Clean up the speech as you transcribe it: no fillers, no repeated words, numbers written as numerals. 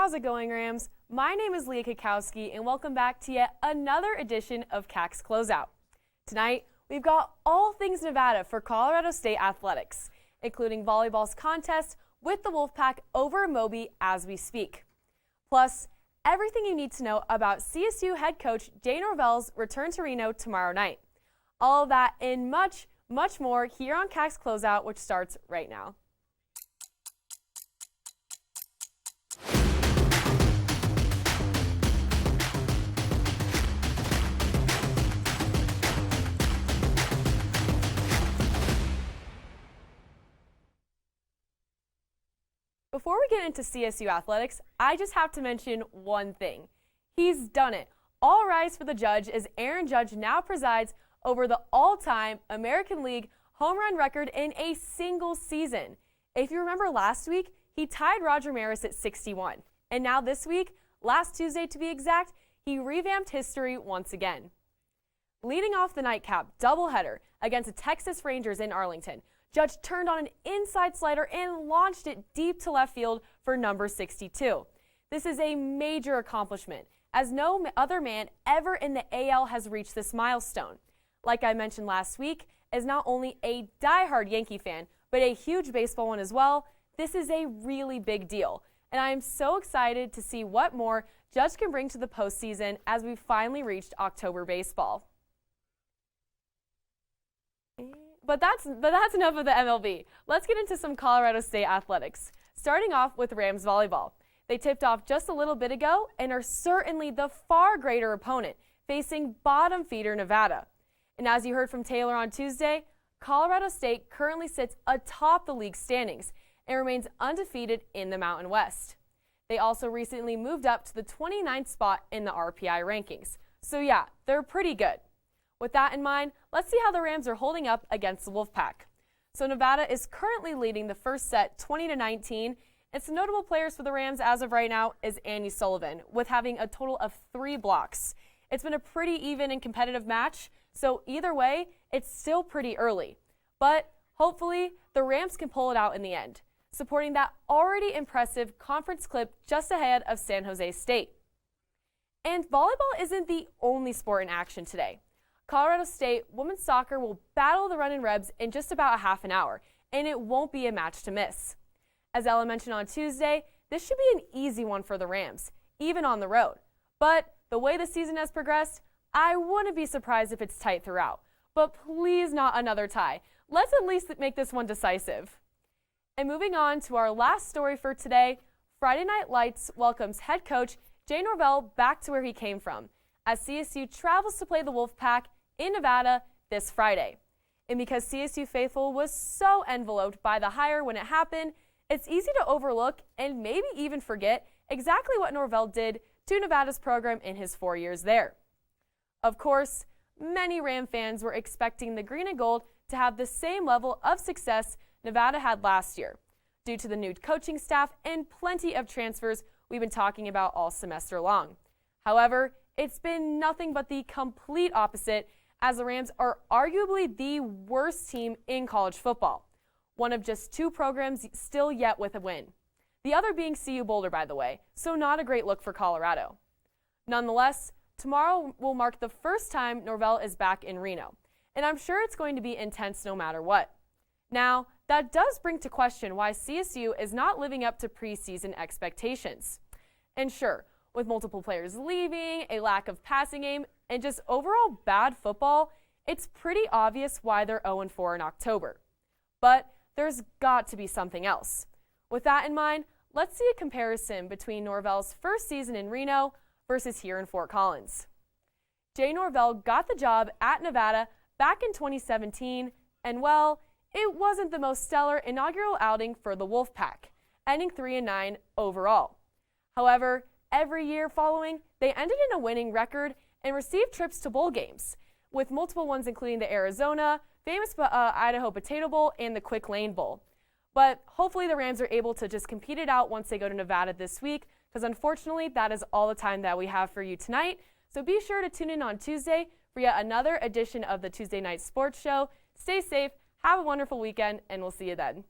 How's it going, Rams? My name is Leah Cackowski, and welcome back to yet another edition of CAC's Closeout. Tonight, we've got all things Nevada for Colorado State athletics, including volleyball's contest with the Wolfpack over Moby as we speak. Plus, everything you need to know about CSU head coach Jay Norvell's return to Reno tomorrow night. All of that and much, much more here on CAC's Closeout, which starts right now. Before we get into CSU athletics, I just have to mention one thing. He's done it. All rise for the judge as Aaron Judge now presides over the all-time American League home run record in a single season. If you remember last week, he tied Roger Maris at 61. And now this week, last Tuesday to be exact, he revamped history once again. Leading off the nightcap doubleheader against the Texas Rangers in Arlington, Judge turned on an inside slider and launched it deep to left field for number 62. This is a major accomplishment, as no other man ever in the AL has reached this milestone. Like I mentioned last week, as not only a diehard Yankee fan, but a huge baseball one as well, this is a really big deal. And I am so excited to see what more Judge can bring to the postseason as we finally reached October baseball. But that's enough of the MLB. Let's get into some Colorado State athletics. Starting off with Rams volleyball. They tipped off just a little bit ago and are certainly the far greater opponent, facing bottom feeder Nevada. And as you heard from Taylor on Tuesday, Colorado State currently sits atop the league standings and remains undefeated in the Mountain West. They also recently moved up to the 29th spot in the RPI rankings. So yeah, they're pretty good. With that in mind, let's see how the Rams are holding up against the Wolfpack. So Nevada is currently leading the first set 20-19, and some notable players for the Rams as of right now is Annie Sullivan, with having a total of 3 blocks. It's been a pretty even and competitive match, so either way, it's still pretty early. But hopefully, the Rams can pull it out in the end, supporting that already impressive conference clip just ahead of San Jose State. And volleyball isn't the only sport in action today. Colorado State women's soccer will battle the Runnin' Rebs in just about a half an hour, and it won't be a match to miss. As Ella mentioned on Tuesday, this should be an easy one for the Rams, even on the road. But the way the season has progressed, I wouldn't be surprised if it's tight throughout. But please not another tie. Let's at least make this one decisive. And moving on to our last story for today, Friday Night Lights welcomes head coach Jay Norvell back to where he came from, as CSU travels to play the Wolfpack in Nevada this Friday. And because CSU faithful was so enveloped by the hire when it happened, it's easy to overlook and maybe even forget exactly what Norvell did to Nevada's program in his 4 years there. Of course, many Ram fans were expecting the green and gold to have the same level of success Nevada had last year, due to the new coaching staff and plenty of transfers we've been talking about all semester long. However, it's been nothing but the complete opposite, as the Rams are arguably the worst team in college football, one of just 2 programs still yet with a win. The other being CU Boulder, by the way, so not a great look for Colorado. Nonetheless, tomorrow will mark the first time Norvell is back in Reno, and I'm sure it's going to be intense no matter what. Now, that does bring to question why CSU is not living up to preseason expectations. And sure, with multiple players leaving, a lack of passing game, and just overall bad football, it's pretty obvious why they're 0-4 in October. But there's got to be something else. With that in mind, let's see a comparison between Norvell's first season in Reno versus here in Fort Collins. Jay Norvell got the job at Nevada back in 2017, and well, it wasn't the most stellar inaugural outing for the Wolfpack, ending 3-9 overall. However, every year following, they ended in a winning record and received trips to bowl games, with multiple ones including the Arizona, famous Idaho Potato Bowl, and the Quick Lane Bowl. But hopefully the Rams are able to just compete it out once they go to Nevada this week, because unfortunately that is all the time that we have for you tonight. So be sure to tune in on Tuesday for yet another edition of the Tuesday Night Sports Show. Stay safe, have a wonderful weekend, and we'll see you then.